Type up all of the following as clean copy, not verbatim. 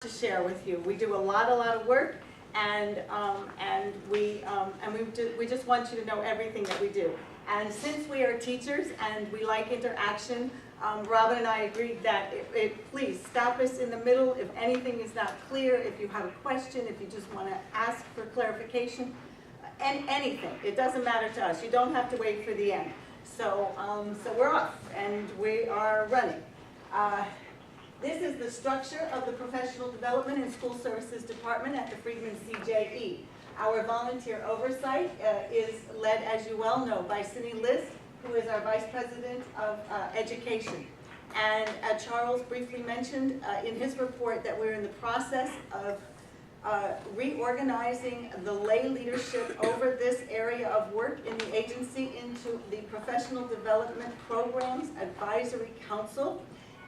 to share with you. We do a lot of work, and we just want you to know everything that we do. And since we are teachers and we like interaction, Robyn and I agreed that please stop us in the middle if anything is not clear, if you have a question, if you just want to ask for clarification, and anything. It doesn't matter to us. You don't have to wait for the end. So we're off and we are running. This is the structure of the Professional Development and School Services Department at the Friedman CJE. Our volunteer oversight is led, as you well know, by Cindy List, who is our Vice President of Education. And Charles briefly mentioned in his report that we're in the process of reorganizing the lay leadership over this area of work in the agency into the Professional Development Programs Advisory Council.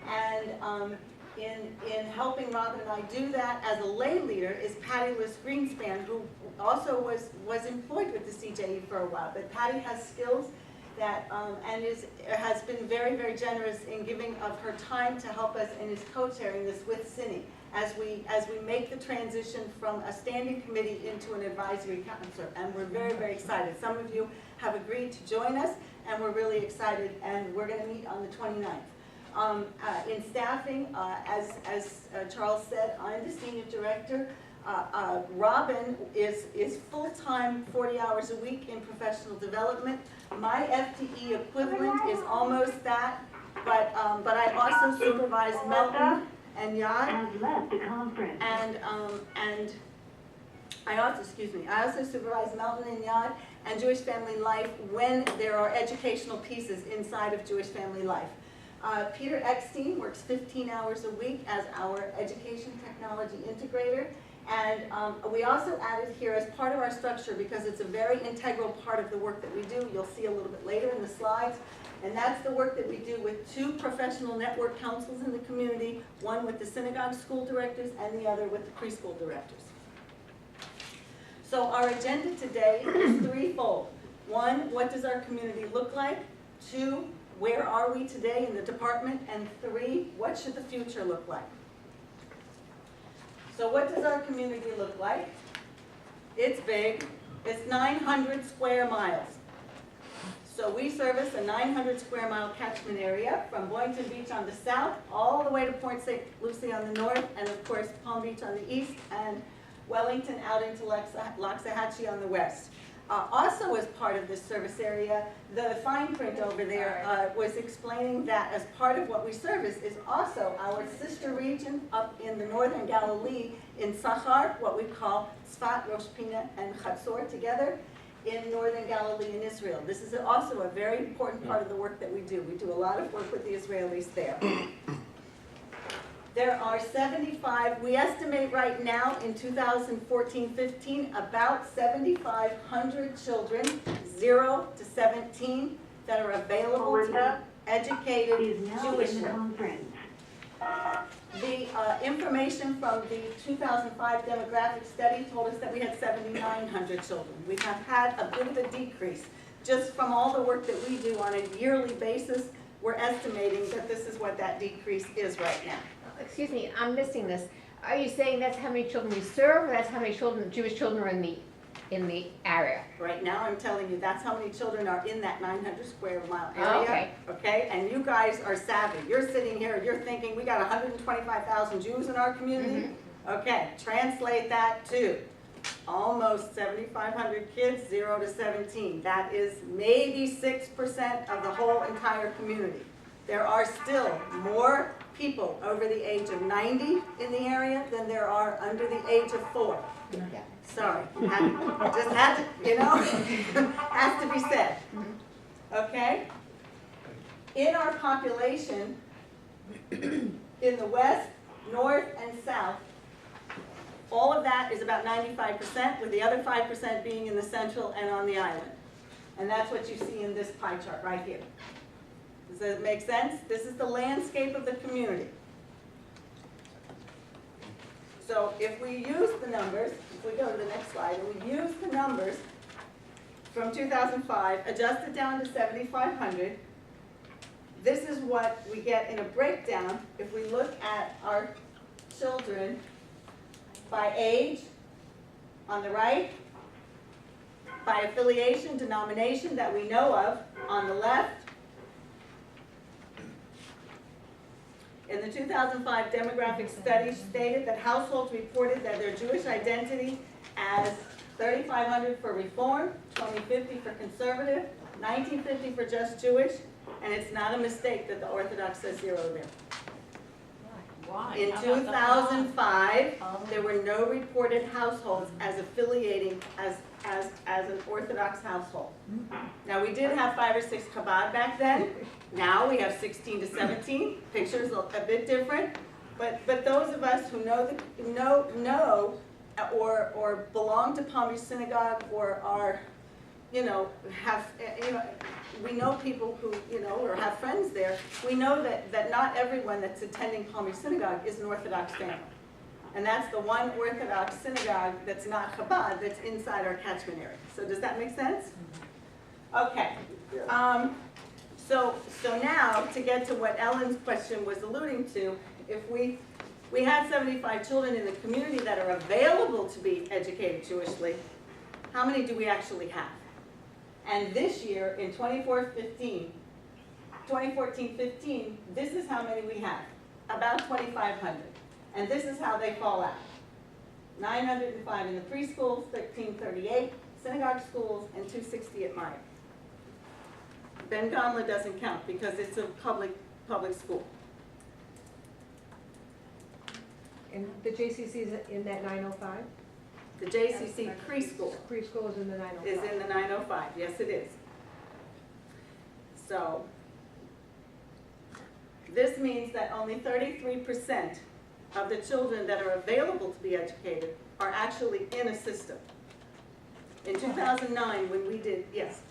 And in helping Robyn and I do that as a lay leader is Patty List-Greenspan, who also was employed with the CJE for a while. But Patty has skills that and has been very generous in giving of her time to help us and is co-chairing this with Cindy as we make the transition from a standing committee into an advisory council. And we're very excited. Some of you have agreed to join us, and we're really excited. And we're going to meet on the 29th. In staffing, as Charles said, I'm the senior director. Robyn is full-time, 40 hours a week in professional development. My FTE equivalent is almost that, but I also supervise Melton and Yad, and I also supervise Melton and Yad and Jewish Family Life when there are educational pieces inside of Jewish Family Life. Peter Eckstein works 15 hours a week as our education technology integrator. And we also added here as part of our structure, because it's a very integral part of the work that we do, you'll see a little bit later in the slides, and that's the work that we do with 2 professional network councils in the community, one with the synagogue school directors and the other with the preschool directors. So our agenda today is threefold. 1, what does our community look like? 2, where are we today in the department? And 3, what should the future look like? So what does our community look like? It's big. It's 900 square miles. So we service a 900 square mile catchment area from Boynton Beach on the south all the way to Port St. Lucie on the north, and of course Palm Beach on the east, and Wellington out into Loxahatchee on the west. Also as part of this service area, the fine print over there was explaining that as part of what we service is also our sister region up in the northern Galilee in Sachar, what we call Tzfat, Rosh Pina, and Chatzor together in northern Galilee in Israel. This is also a very important part of the work that we do. We do a lot of work with the Israelis there. There are 75, we estimate right now in 2014-15, about 7,500 children, 0 to 17, that are available to be educated Jewishly. The information from the 2005 demographic study told us that we had 7,900 children. We have had a bit of a decrease. Just from all the work that we do on a yearly basis, we're estimating that this is what that decrease is right now. Excuse me, I'm missing this. Are you saying that's how many children we serve, or that's how many children, Jewish children are in the area? Right now I'm telling you that's how many children are in that 900 square mile area. Okay, and you guys are savvy. You're sitting here, you're thinking we got 125,000 Jews in our community. Okay, translate that to almost 7,500 kids, 0 to 17. That is maybe 6% of the whole entire community. There are still more people over the age of 90 in the area than there are under the age of 4. Yeah. Sorry, just had to, you know, has to be said. Okay? In our population, in the west, north, and south, all of that is about 95%, with the other 5% being in the central and on the island. And that's what you see in this pie chart right here. Does that make sense? This is the landscape of the community. So if we use the numbers, if we go to the next slide, and we use the numbers from 2005, adjusted down to 7,500, this is what we get in a breakdown if we look at our children by age on the right, by affiliation, denomination that we know of on the left. In the 2005 demographic study stated that households reported that their Jewish identity as 3,500 for Reform, 2050 for Conservative, 1950 for just Jewish, and it's not a mistake that the Orthodox says 0 there. Why? In 2005, there were no reported households as affiliating as an Orthodox household. Now, we did have 5 or 6 Chabad back then. Now we have 16 to 17. Pictures a bit different, but those of us who know or belong to Palm Beach Synagogue or are, we know people who, or have friends there. We know that not everyone that's attending Palm Beach Synagogue is an Orthodox family. And that's the one Orthodox synagogue that's not Chabad that's inside our catchment area. So does that make sense? Okay. So now, to get to what Ellen's question was alluding to, if we had 75 children in the community that are available to be educated Jewishly, how many do we actually have? And this year, in 2014-15, this is how many we have, about 2,500. And this is how they fall out. 905 in the preschools, 1,338 synagogue schools, and 260 at Meyer. Ben Gonla doesn't count because it's a public school. And the JCC is in that 905? The JCC preschool Preschool is in the 905. is in the 905, yes it is. So, this means that only 33% of the children that are available to be educated are actually in a system. In 2009, when we did, yes?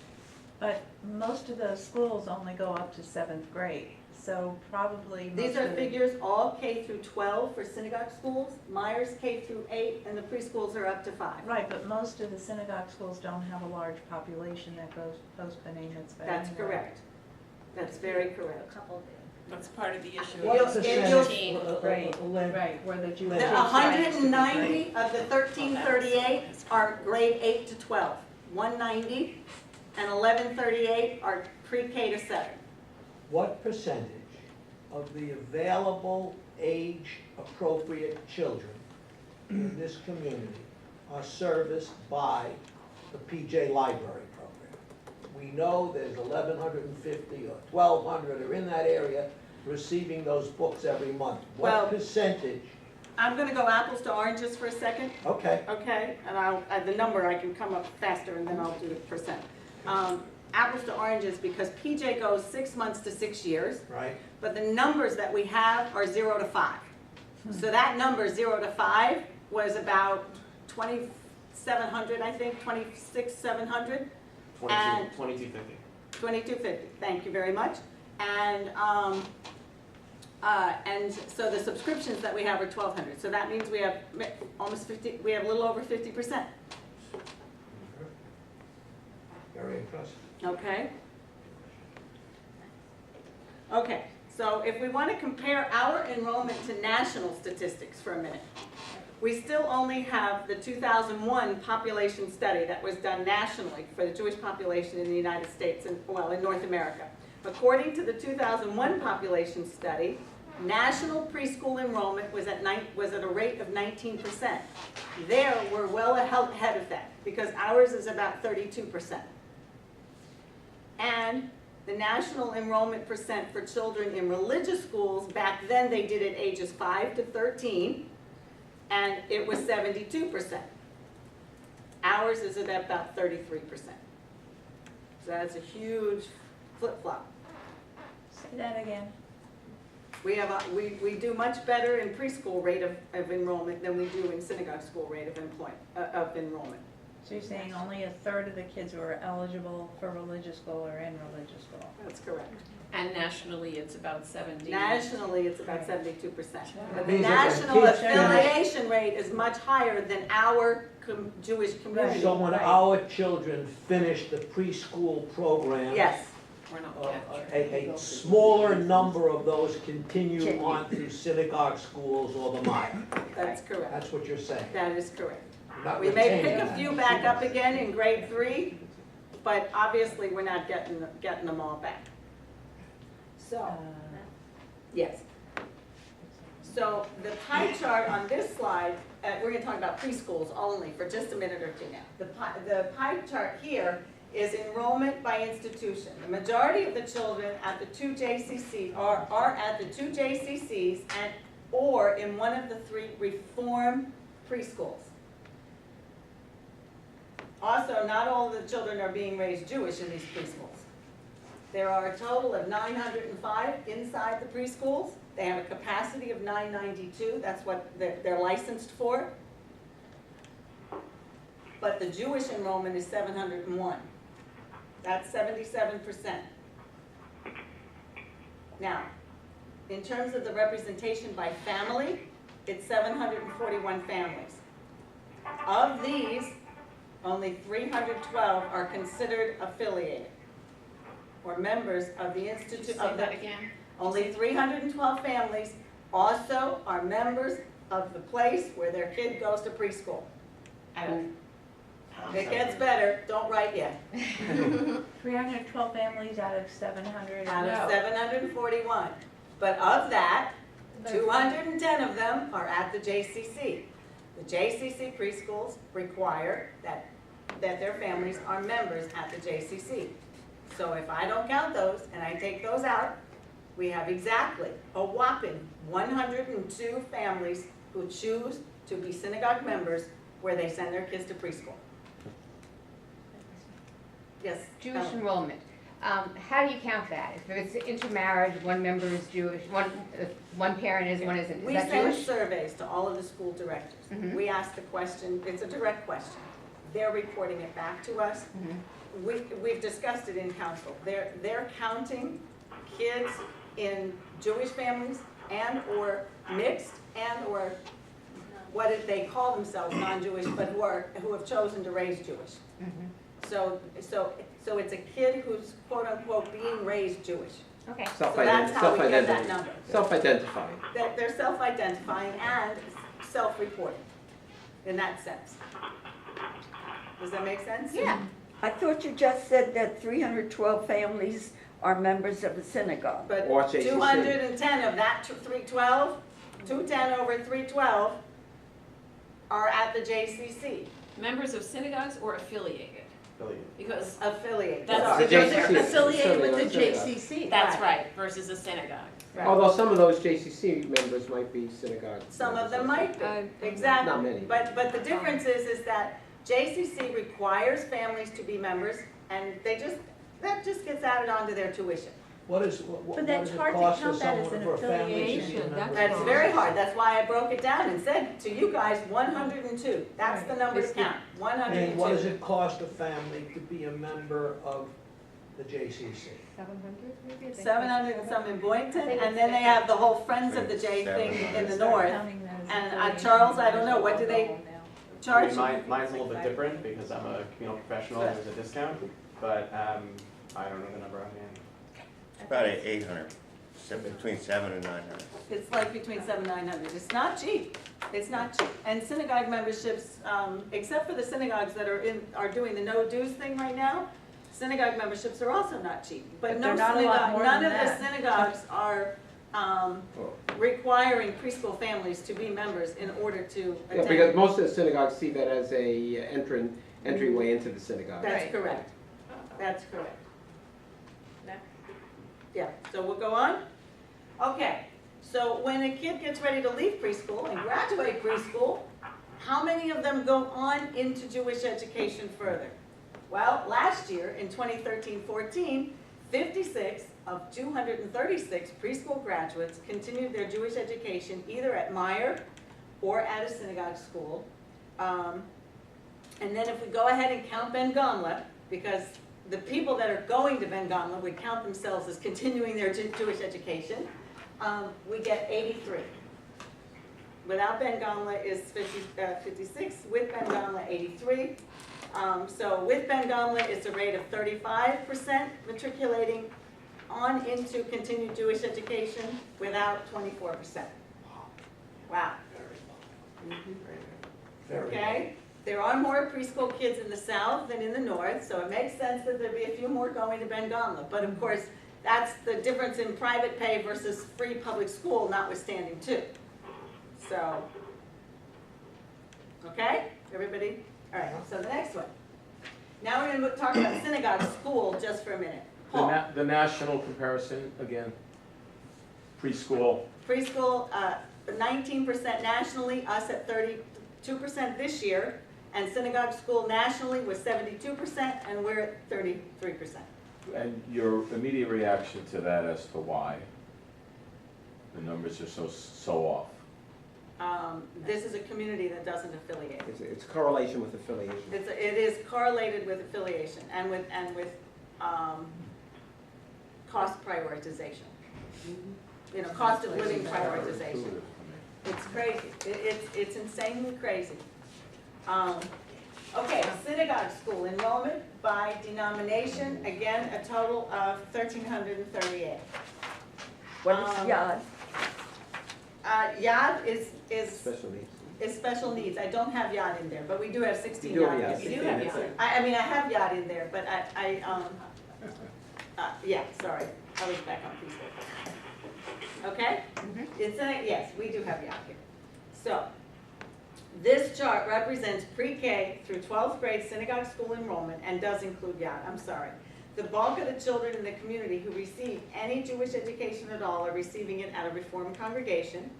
But most of those schools only go up to 7th grade, so probably These are figures all K through 12 for synagogue schools, Myers K through 8, and the preschools are up to 5. Right, but most of the synagogue schools don't have a large population that goes post-B'nai Mitzvah. That's correct. That's very correct. A couple do. That's part of the issue. What You'll- Right, right, where the Jewish. The 190 of the 1,338 are grade 8 to 12. 190 and 1,138 are pre-K to 7. What percentage of the available age-appropriate children in this community are serviced by the PJ Library program? We know there's 1,150 or 1,200 are in that area receiving those books every month. Well- What percentage? I'm going to go apples to oranges for a second, Okay, okay? And the number I can come up faster and then I'll do the percent. Apples to oranges because PJ goes 6 months to 6 years, right? but the numbers that we have are 0 to 5. So that number 0 to 5 was about 2,700, I think, 26,700. And 2250. 2250. Thank you very much. And so the subscriptions that we have are 1,200. So that means we have almost 50. We have a little over 50%. Very impressive. Okay. Okay. So if we want to compare our enrollment to national statistics for a minute, we still only have the 2001 population study that was done nationally for the Jewish population in the United States and, well, in North America. According to the 2001 population study, national preschool enrollment was at a rate of 19%. There, we're well ahead of that because ours is about 32%. And the national enrollment percent for children in religious schools, back then they did it ages 5 to 13, and it was 72%. Ours is at about 33%. So that's a huge flip-flop. Say that again. We have we do much better in preschool rate of enrollment than we do in synagogue school rate of enrollment. So you're saying only a third of the kids who are eligible for religious school are in religious school? That's correct. And nationally, it's about 70. Nationally, it's about 72%. But the Means that the national kids affiliation rate is much higher than our Jewish community. So when Right. our children finish the preschool program, Yes, We're not a smaller number of those continue on through synagogue schools or the Maya. That's correct. That's what you're saying. That is correct. Not We may retaining pick a that. few back up again in grade 3, but obviously we're not getting them all back. So, yes. So the pie chart on this slide, we're going to talk about preschools only for just a minute or two now. The pie chart here is enrollment by institution. The majority of the children at the 2 JCCs are at the 2 JCCs or in one of the 3 reform preschools. Also, not all of the children are being raised Jewish in these preschools. There are a total of 905 inside the preschools. They have a capacity of 992. That's what they're licensed for. But the Jewish enrollment is 701. That's 77%. Now, in terms of the representation by family, it's 741 families. Of these, only 312 are considered affiliated or members of the institute of the. Again? Only 312 families also are members of the place where their kid goes to preschool. It gets better, don't write yet. 312 families out of 700. Out of 741. But of that, 210 of them are at the JCC. The JCC preschools require that their families are members at the JCC. So if I don't count those and I take those out, we have exactly a whopping 102 families who choose to be synagogue members where they send their kids to preschool. Yes? Jewish enrollment. How do you count that? If it's intermarriage, one member is Jewish, one parent is, one isn't. Is We that send Jewish? surveys to all of the school directors. Mhm. We ask the question, it's a direct question. They're reporting it back to us. We've discussed it in council. They're counting kids in Jewish families and or mixed and or what they call themselves non-Jewish, but who have chosen to raise Jewish. So it's a kid who's quote unquote being raised Jewish. Okay. So that's how we get that number. Self-identifying. They're self-identifying and self-reporting in that sense. Does that make sense? Yeah. I thought you just said that 312 families are members of a synagogue. But Or JCC. 210 of that 312, 210 over 312 are at the JCC, Members of synagogues or affiliated? Because affiliated. That's Sorry. The JCC. They're affiliated with the Synagogue. JCC. that's right, versus a synagogue. Right. Although some of those JCC members might be synagogue. Some of them might be, Not exactly. many. But the difference is that JCC requires families to be members, and that just gets added onto their tuition. What does But it that's hard to cost for count that as someone an for a family to be a affiliation. member? That's very hard, that's why I broke it down and said to you guys, 102. That's the number to count, And what does 102. it cost a family to be a member of the JCC? 700 maybe? 700 and some in Boynton, and then they have the whole Friends of the J thing in the north. And Charles, I don't know, what do they charge? Mine's a little bit different because I'm a communal professional and there's a discount, but I don't know the number on hand. About 800, between 700 and 900. It's like between 700 and 900. It's not cheap. It's not cheap. And synagogue memberships, except for the synagogues that are doing the no dues thing right now, synagogue memberships are also not cheap. But But no they're not a lot synagogue, more none than of the that. synagogues are requiring preschool families to be members in order to Yeah, because attend. most of the synagogues see that as a entryway into the synagogue. That's Right. correct. That's correct. Yeah. Yeah, so we'll go on? Okay, so when a kid gets ready to leave preschool and graduate preschool, how many of them go on into Jewish education further? Well, last year, in 2013-14, 56 of 236 preschool graduates continued their Jewish education either at Meyer or at a synagogue school. And then if we go ahead and count Ben Gamla, because the people that are going to Ben Gamla would count themselves as continuing their Jewish education, we get 83. Without Ben Gamla is 56, with Ben Gamla 83. So with Ben Gamla, it's a rate of 35% matriculating, on into continued Jewish education without 24%. Wow. Very Okay? There are more preschool kids in the south than in the north, so it makes sense that there'd be a few more going to Ben Gonla. But of course, that's the difference in private pay versus free public school notwithstanding too. So, okay, everybody? All right, so the next one. Now we're gonna talk about synagogue school just for a minute. Paul, The national comparison, again, preschool, preschool, 19% nationally, us at 32% this year, and synagogue school nationally was 72%, and we're at 33%. and your immediate reaction to that as to why the numbers are so off. This is a community that doesn't affiliate. It's correlation with affiliation. It is correlated with affiliation and with cost prioritization. You know, cost of living prioritization. It's crazy. It's insanely crazy. Okay, synagogue school enrollment by denomination, again, a total of 1,338. What is Yad? Yad is Special needs. special needs. I don't have Yad in there, but we do have 16 You do have Yad. Yad. You do have Yad. I mean, I have Yad in there, but yeah, sorry, I was back on preschool. Okay? It's yes, we do have Yad here. So, this chart represents pre-K through 12th grade synagogue school enrollment and does include Yad, I'm sorry. The bulk of the children in the community who receive any Jewish education at all are receiving it at a Reformed congregation.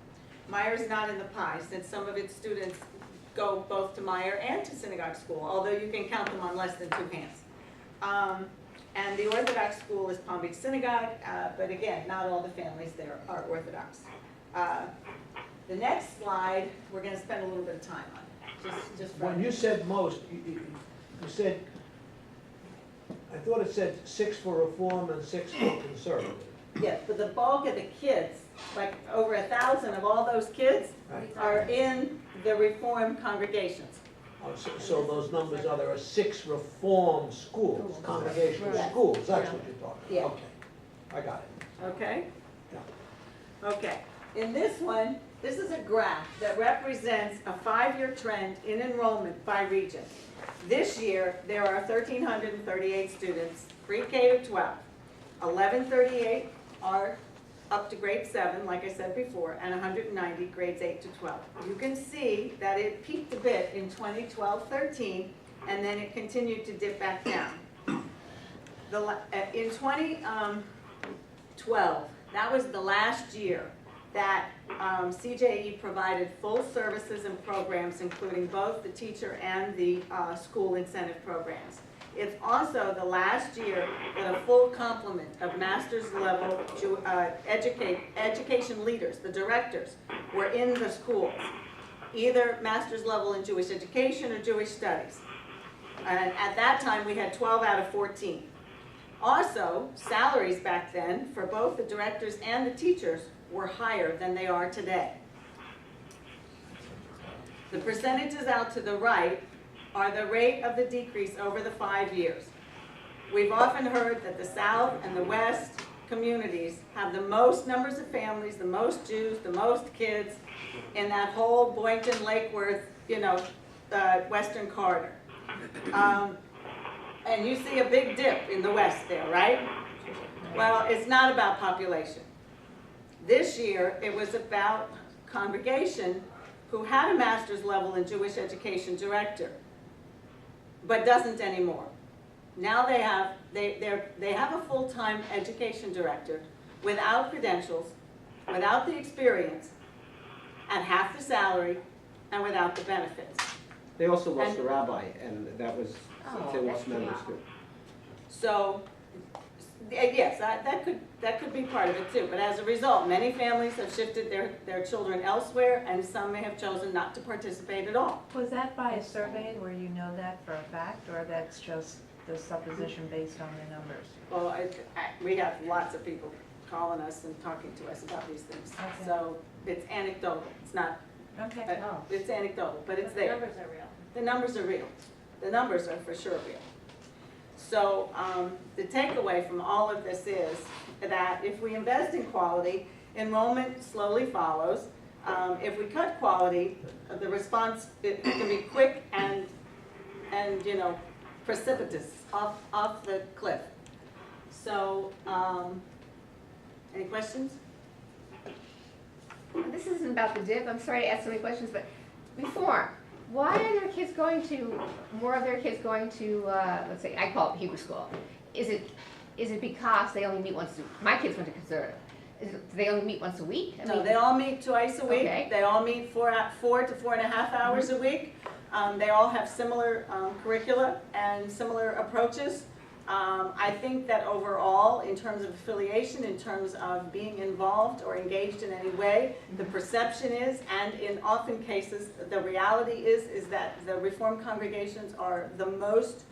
Meyer's not in the pie since some of its students go both to Meyer and to synagogue school, although you can count them on less than 2 hands. And the Orthodox school is Palm Beach Synagogue, but again, not all the families there are Orthodox. The next slide, we're going to spend a little bit of time on, just for. When you said most, you said, I thought it said 6 for reform and 6 for conservative. Yes, but the bulk of the kids, like over 1,000 of all those kids, Right. are in the Reformed congregations. Oh, so those numbers are, there are 6 reform schools, congregational Right. schools, that's what you're talking Yeah. about. Okay, I got it. Okay? Yeah. Okay. In this one, this is a graph that represents a 5-year trend in enrollment by region. This year, there are 1,338 students, pre-K to 12. 1,138 are up to grade 7, like I said before, and 190 grades 8 to 12. You can see that it peaked a bit in 2012-13, and then it continued to dip back down. In 2012, that was the last year that CJE provided full services and programs, including both the teacher and the school incentive programs. It's also the last year that a full complement of master's level education leaders, the directors, were in the schools, either master's level in Jewish education or Jewish studies. And at that time, we had 12 out of 14. Also, salaries back then for both the directors and the teachers were higher than they are today. The percentages out to the right are the rate of the decrease over the 5 years. We've often heard that the South and the West communities have the most numbers of families, the most Jews, the most kids in that whole Boynton, Lake Worth, Western corridor. And you see a big dip in the West there, right? Well, it's not about population. This year, it was about congregation who had a master's level in Jewish education director, but doesn't anymore. Now they have a full-time education director without credentials, without the experience, at half the salary, and without the benefits. They also lost a rabbi, and that was, they lost members too. So, yes, that could be part of it too. But as a result, many families have shifted their children elsewhere, and some may have chosen not to participate at all. Was that by a survey where you know that for a fact, or that's just the supposition based on the numbers? Well, we have lots of people calling us and talking to us about these things. Okay. So it's anecdotal. It's not. Okay. It's anecdotal, but it's there. The numbers are real. The numbers are real. The numbers are for sure real. So the takeaway from all of this is that if we invest in quality, enrollment slowly follows. If we cut quality, the response, it can be quick and you know, precipitous, off the cliff. So, any questions? This isn't about the dip, I'm sorry to ask so many questions, but before, why are their kids going to, more of their kids going to, let's say, I call it Hebrew school? Is it because they only meet once, my kids went to conservative. Do they only meet once a week? I No, mean, they all meet twice a week. Okay. They all meet 4 to 4.5 hours a week. They all have similar curricula and similar approaches. I think that overall, in terms of affiliation, in terms of being involved or engaged in any way, the perception is, and in often cases, the reality is that the Reformed congregations are the most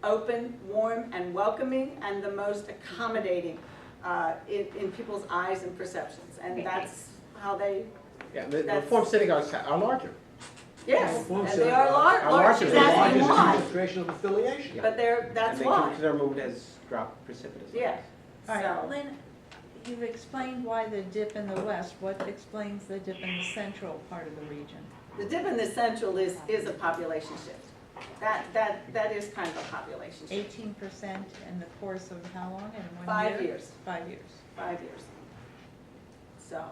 open, warm, and welcoming, and the most accommodating in people's eyes and perceptions. And Okay. that's how they, Yeah, the That's- Reform synagogues are larger. yes, Reform and they are synagogues are large, larger she's than asking Largest why. concentration of affiliation. But that's And why. their movement has dropped precipitously. Yeah. All right, So- Lynn, you've explained why the dip in the west. What explains the dip in the central part of the region? The dip in the central is a population shift. That is kind of a population shift. 18% in the course of how long? In 1 5 year? years. 5 years. 5 years. So,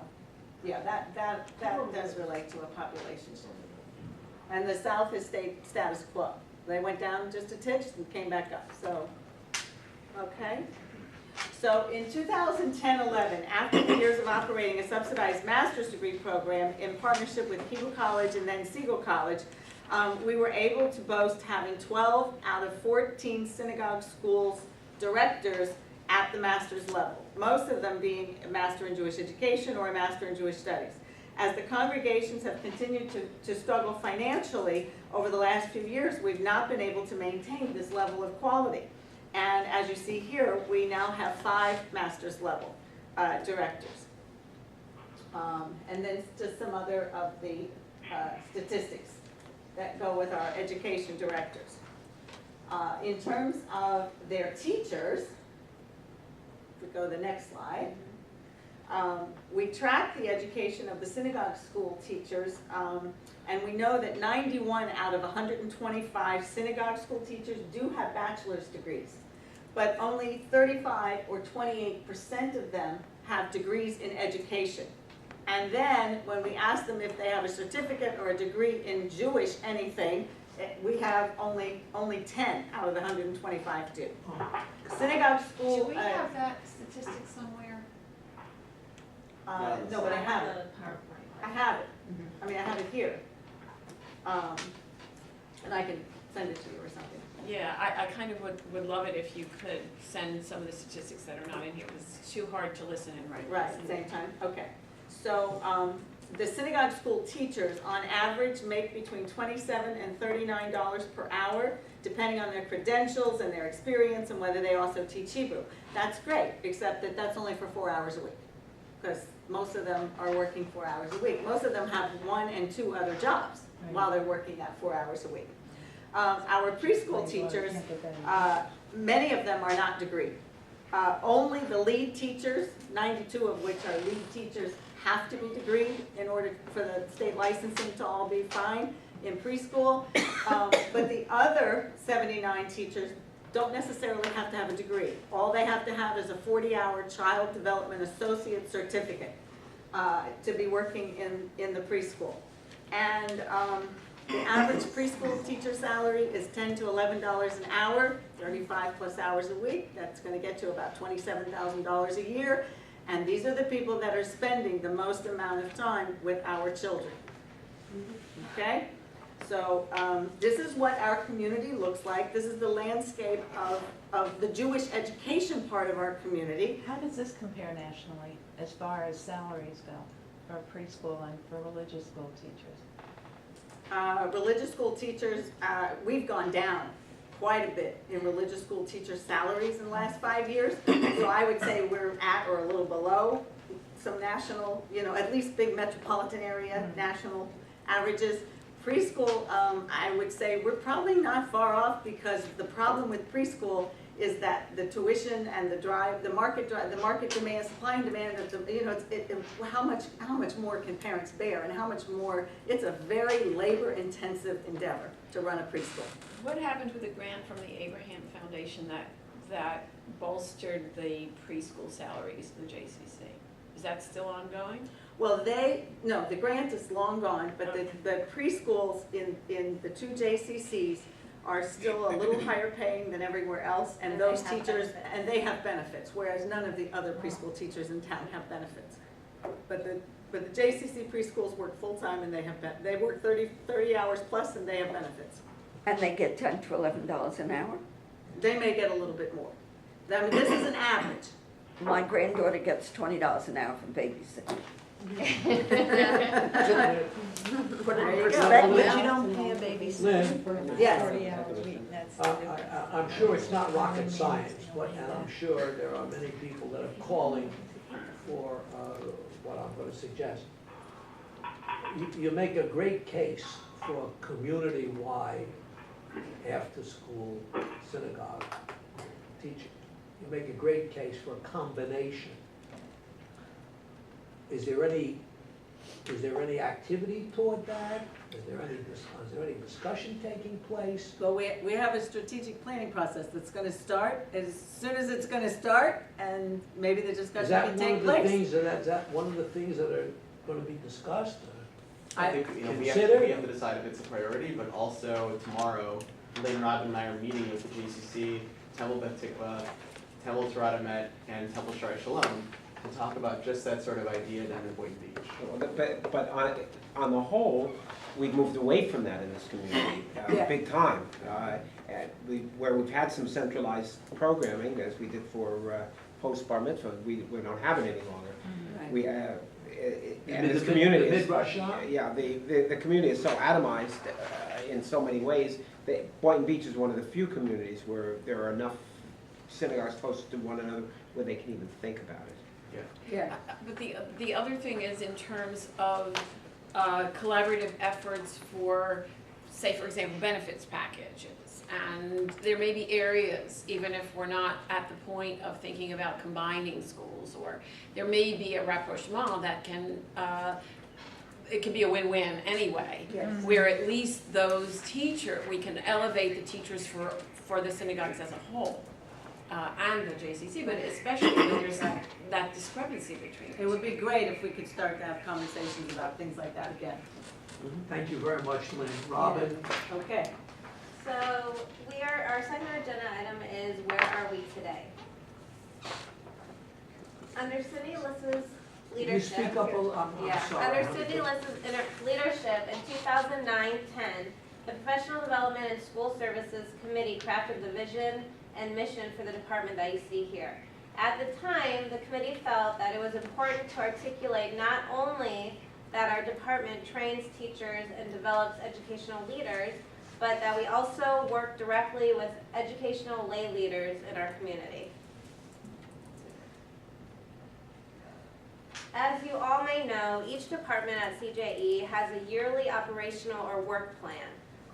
yeah, that does relate to a population shift. And the South has stayed status quo. They went down just a titch and came back up, so, okay. So in 2010-11, after the years of operating a subsidized master's degree program in partnership with Hebrew College and then Siegel College, we were able to boast having 12 out of 14 synagogue schools directors at the master's level, most of them being a master in Jewish education or a master in Jewish studies. As the congregations have continued to struggle financially over the last few years, we've not been able to maintain this level of quality. And as you see here, we now have 5 master's level directors. And then just some other of the statistics that go with our education directors. In terms of their teachers, if we go to the next slide, we track the education of the synagogue school teachers, and we know that 91 out of 125 synagogue school teachers do have bachelor's degrees, but only 35 or 28% of them have degrees in education. And then when we ask them if they have a certificate or a degree in Jewish anything, we have only 10 out of the 125 do. Synagogue school. Do we have that statistic somewhere? No, but I have it. I have it. I mean, I have it here. And I can send it to you or something. Yeah, I kind of would love it if you could send some of the statistics that are not in here, because it's too hard to listen and write. Right, at the same time, okay. So, the synagogue school teachers on average make between $27 and $39 per hour, depending on their credentials and their experience and whether they also teach Hebrew. That's great, except that that's only for 4 hours a week, because most of them are working 4 hours a week. Most of them have 1 and 2 other jobs while they're working that 4 hours a week. Our preschool teachers, many of them are not degreed. Only the lead teachers, 92 of which are lead teachers, have to be degreed in order for the state licensing to all be fine in preschool. But the other 79 teachers don't necessarily have to have a degree. All they have to have is a 40-hour child development associate certificate to be working in the preschool. And the average preschool teacher salary is $10 to $11 an hour, 35 plus hours a week. That's going to get to about $27,000 a year. And these are the people that are spending the most amount of time with our children. Okay? So this is what our community looks like. This is the landscape of the Jewish education part of our community. How does this compare nationally as far as salaries go for preschool and for religious school teachers? Religious school teachers, we've gone down quite a bit in religious school teacher salaries in the last 5 years. So I would say we're at or a little below some national, at least big metropolitan area, national averages. Preschool, I would say we're probably not far off, because the problem with preschool is that the tuition and the market demand, supply and demand of the, you know, how much more can parents bear, and how much more, it's a very labor-intensive endeavor to run a preschool. What happened with the grant from the Abraham Foundation that bolstered the preschool salaries of the JCC? Is that still ongoing? Well, no, the grant is long gone, but the preschools in the 2 JCCs are still a little higher paying than everywhere else, and those teachers, and they have benefits, whereas none of the other preschool teachers in town have benefits. But the JCC preschools work full-time, and they work 30 hours plus, and they have benefits. And they get $10 to $11 an hour? They may get a little bit more. I mean, this is an average. My granddaughter gets $20 an hour from babysitting. There you go. But you don't pay a babysitter Lynn? for Yes. 40 hours a week, that's the difference. I'm sure it's not rocket science, and I'm sure there are many people that are calling for what I'm going to suggest. You make a great case for community-wide after-school synagogue teaching. You make a great case for a combination. Is there any activity toward that? Is there any discussion taking place? Well, we have a strategic planning process that's going to start as soon as it's going to start, and maybe the discussion can take place. Is that one of the things that are going to be discussed? I think, you know, we have to decide if it's a priority, but also tomorrow, Lynne, Robyn, and I are meeting with the JCC, Temple Beth Tikva, Temple Torah Met, and Temple Shari Shalom to talk about just that sort of idea down in Boynton Beach. But on the whole, we've moved away from that in this community, big time. Where we've had some centralized programming, as we did for post-bar mitzvah, we don't have it any longer. Right. We and this community is, yeah, the community is so atomized in so many ways that Boynton Beach is one of the few communities where there are enough synagogues close to one another where they can even think about it. Yeah. But the other thing is in terms of collaborative efforts for, say, for example, benefits packages. And there may be areas, even if we're not at the point of thinking about combining schools, or there may be a rapprochement that can, it can be a win-win anyway. Yes. Where at least those we can elevate the teachers for the synagogues as a whole. And the JCC, but especially when there's that discrepancy between It would be great if we could start to have conversations about things like that again. Thank you very much, Lynn. Robyn? Okay. So our second agenda item is where are we today? Under Cindy Liss's leadership. Can you speak up a little? I'm sorry. Under Cindy Liss's leadership in 2009-10, the Professional Development and School Services Committee crafted the vision and mission for the department that you see here. At the time, the committee felt that it was important to articulate not only that our department trains teachers and develops educational leaders, but that we also work directly with educational lay leaders in our community. As you all may know, each department at CJE has a yearly operational or work plan.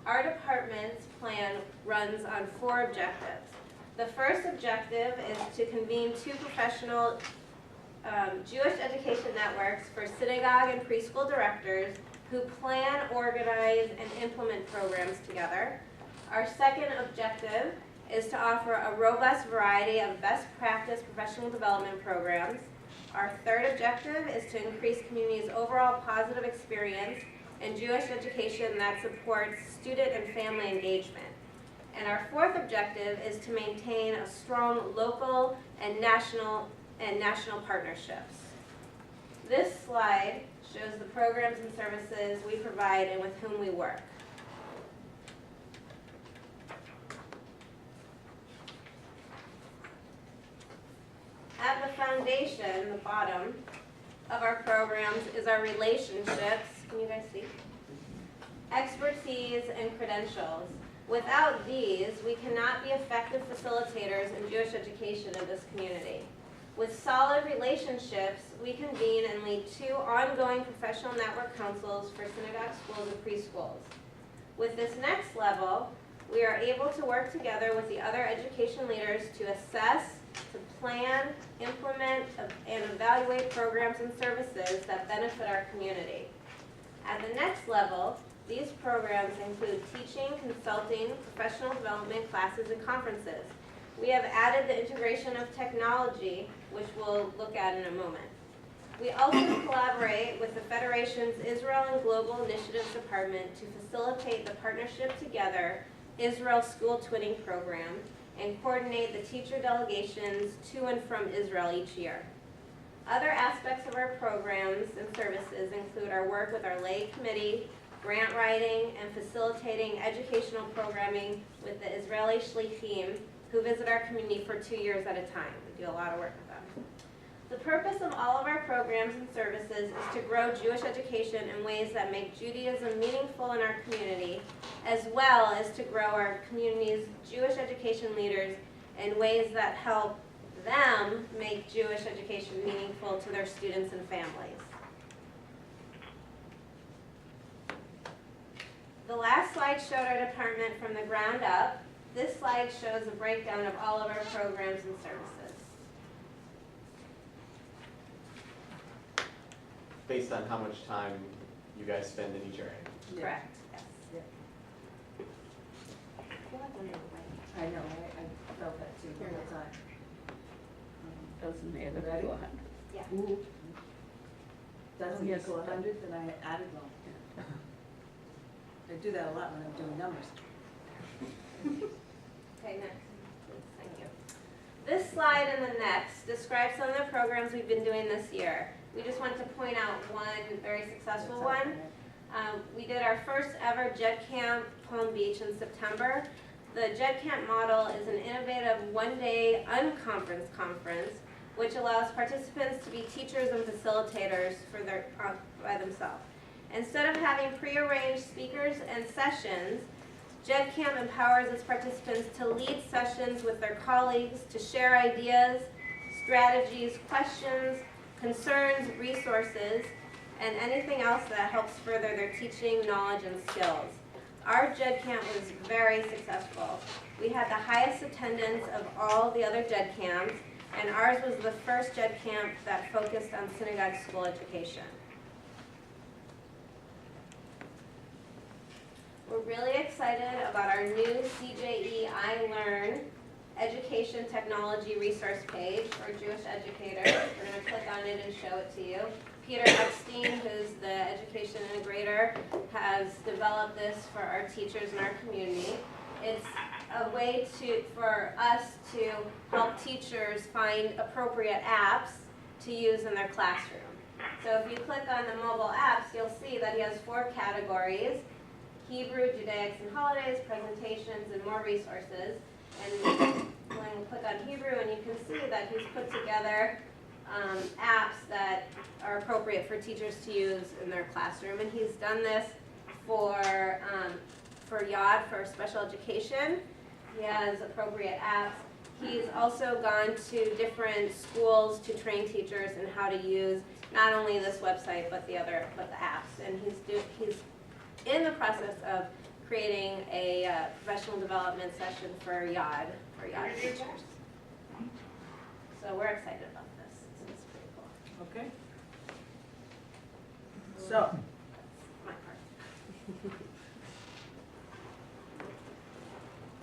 Our department's plan runs on 4 objectives. The first objective is to convene 2 professional Jewish education networks for synagogue and preschool directors who plan, organize, and implement programs together. Our second objective is to offer a robust variety of best practice professional development programs. Our third objective is to increase community's overall positive experience in Jewish education that supports student and family engagement. And our fourth objective is to maintain a strong local and national partnerships. This slide shows the programs and services we provide and with whom we work. At the foundation, the bottom of our programs, is our relationships. Can you guys see? Expertise and credentials. Without these, we cannot be effective facilitators in Jewish education in this community. With solid relationships, we convene and lead 2 ongoing professional network councils for synagogue schools and preschools. With this next level, we are able to work together with the other education leaders to assess, to plan, implement, and evaluate programs and services that benefit our community. At the next level, these programs include teaching, consulting, professional development classes, and conferences. We have added the integration of technology, which we'll look at in a moment. We also collaborate with the Federation's Israel and Global Initiatives Department to facilitate the Partnership Together Israel School Twinning Program and coordinate the teacher delegations to and from Israel each year. Other aspects of our programs and services include our work with our lay committee, grant writing, and facilitating educational programming with the Israeli Shlichim, who visit our community for 2 years at a time. We do a lot of work with them. The purpose of all of our programs and services is to grow Jewish education in ways that make Judaism meaningful in our community, as well as to grow our community's Jewish education leaders in ways that help them make Jewish education meaningful to their students and families. The last slide showed our department from the ground up. This slide shows a breakdown of all of our programs and services. Based on how much time you guys spend in each area. Correct, yes. I know, I felt that too all the time. Doesn't matter. Ready? Go ahead. Yeah. Doesn't yes. equal 100, then I added one. I do that a lot when I'm doing numbers. Okay, next. Thank you. This slide and the next describe some of the programs we've been doing this year. We just want to point out one very successful one. We did our first ever Jet Camp Palm Beach in September. The Jet Camp model is an innovative one-day unconference conference which allows participants to be teachers and facilitators for by themselves. Instead of having prearranged speakers and sessions, Jet Camp empowers its participants to lead sessions with their colleagues, to share ideas, strategies, questions, concerns, resources, and anything else that helps further their teaching, knowledge, and skills. Our JED Camp was very successful. We had the highest attendance of all the other JED Camps, and ours was the first JED Camp that focused on synagogue school education. We're really excited about our new CJE iLearn education technology resource page for Jewish educators. We're going to click on it and show it to you. Peter Epstein, who's the education integrator, has developed this for our teachers in our community. It's a way for us to help teachers find appropriate apps to use in their classroom. So if you click on the mobile apps, you'll see that he has 4 categories: Hebrew, Judaics and Holidays, Presentations, and More Resources. And when we click on Hebrew, and you can see that he's put together apps that are appropriate for teachers to use in their classroom. And he's done this for YAD, for special education. He has appropriate apps. He's also gone to different schools to train teachers in how to use not only this website but the apps. And he's in the process of creating a professional development session for YAD teachers. So we're excited about this. It's pretty cool. Okay. So, My part.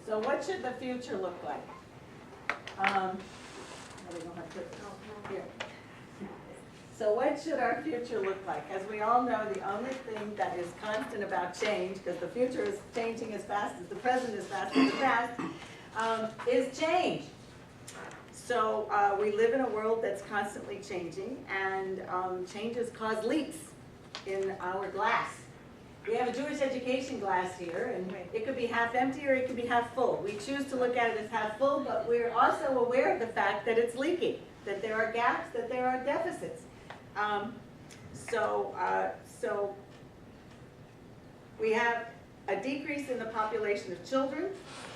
so what should the future look like? I don't know how to put it here. So what should our future look like? As we all know, the only thing that is constant about change, because the future is changing as fast as the present is fast as the past, is change. So we live in a world that's constantly changing, and changes cause leaks in our glass. We have a Jewish education glass here, and it could be half empty or it could be half full. We choose to look at it as half full, but we're also aware of the fact that it's leaking, that there are gaps, that there are deficits. So we have a decrease in the population of children.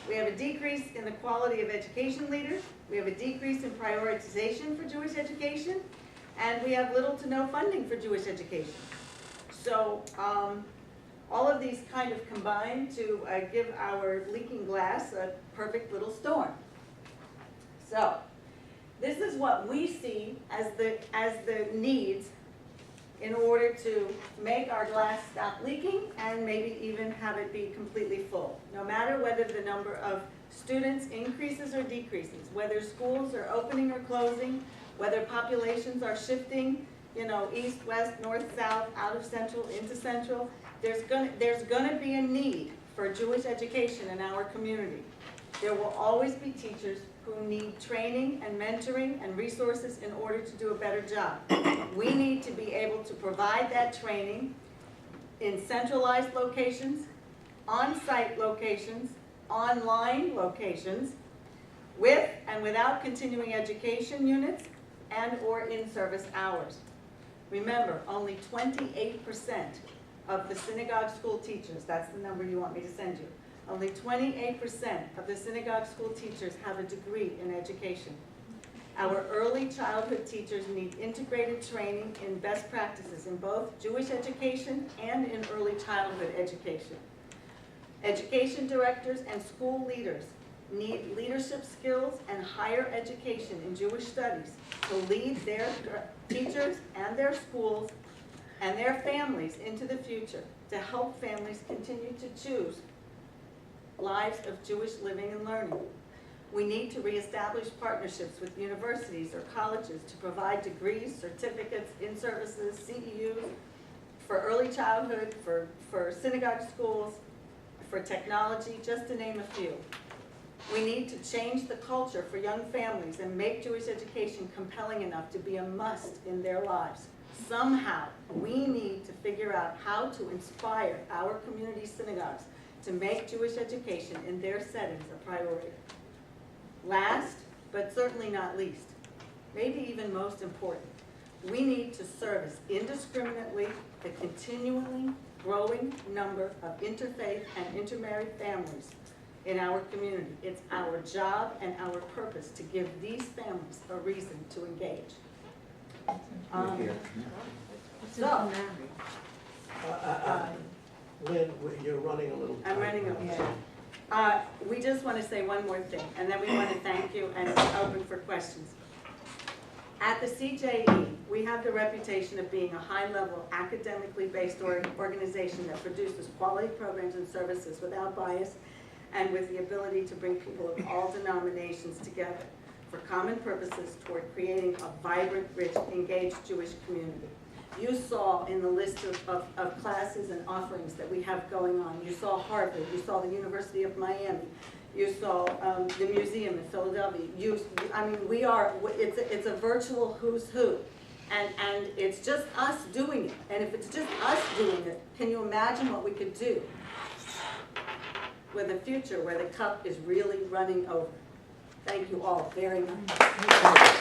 We have a decrease in the quality of education leaders. We have a decrease in prioritization for Jewish education. And we have little to no funding for Jewish education. So All of these kind of combine to give our leaking glass a perfect little storm. So, this is what we see as the needs in order to make our glass stop leaking and maybe even have it be completely full. No matter whether the number of students increases or decreases, whether schools are opening or closing, whether populations are shifting, you know, east, west, north, south, out of central, into central, there's gonna be a need for Jewish education in our community. There will always be teachers who need training and mentoring and resources in order to do a better job. We need to be able to provide that training in centralized locations, on-site locations, online locations, with and without continuing education units and or in-service hours. Remember, only 28% of the synagogue school teachers, that's the number you want me to send you, only 28% of the synagogue school teachers have a degree in education. Our early childhood teachers need integrated training in best practices in both Jewish education and in early childhood education. Education directors and school leaders need leadership skills and higher education in Jewish studies to lead their teachers and their schools and their families into the future, to help families continue to choose lives of Jewish living and learning. We need to reestablish partnerships with universities or colleges to provide degrees, certificates, in-services, CEUs, for early childhood, for synagogue schools, for technology, just to name a few. We need to change the culture for young families and make Jewish education compelling enough to be a must in their lives. Somehow, we need to figure out how to inspire our community synagogues to make Jewish education in their settings a priority. Last, but certainly not least, maybe even most important, we need to service indiscriminately the continually growing number of interfaith and intermarried families in our community. It's our job and our purpose to give these families a reason to engage. So, Lynn, you're running a little tight. I'm running over. We just want to say one more thing, and then we want to thank you and open for questions. At the CJE, we have the reputation of being a high-level, academically based organization that produces quality programs and services without bias and with the ability to bring people of all denominations together for common purposes toward creating a vibrant, rich, engaged Jewish community. You saw in the list of classes and offerings that we have going on, you saw Harvard, you saw the University of Miami, you saw the museum in Philadelphia. I mean, it's a virtual who's who. And it's just us doing it. And if it's just us doing it, can you imagine what we could do with a future where the cup is really running over? Thank you all very much.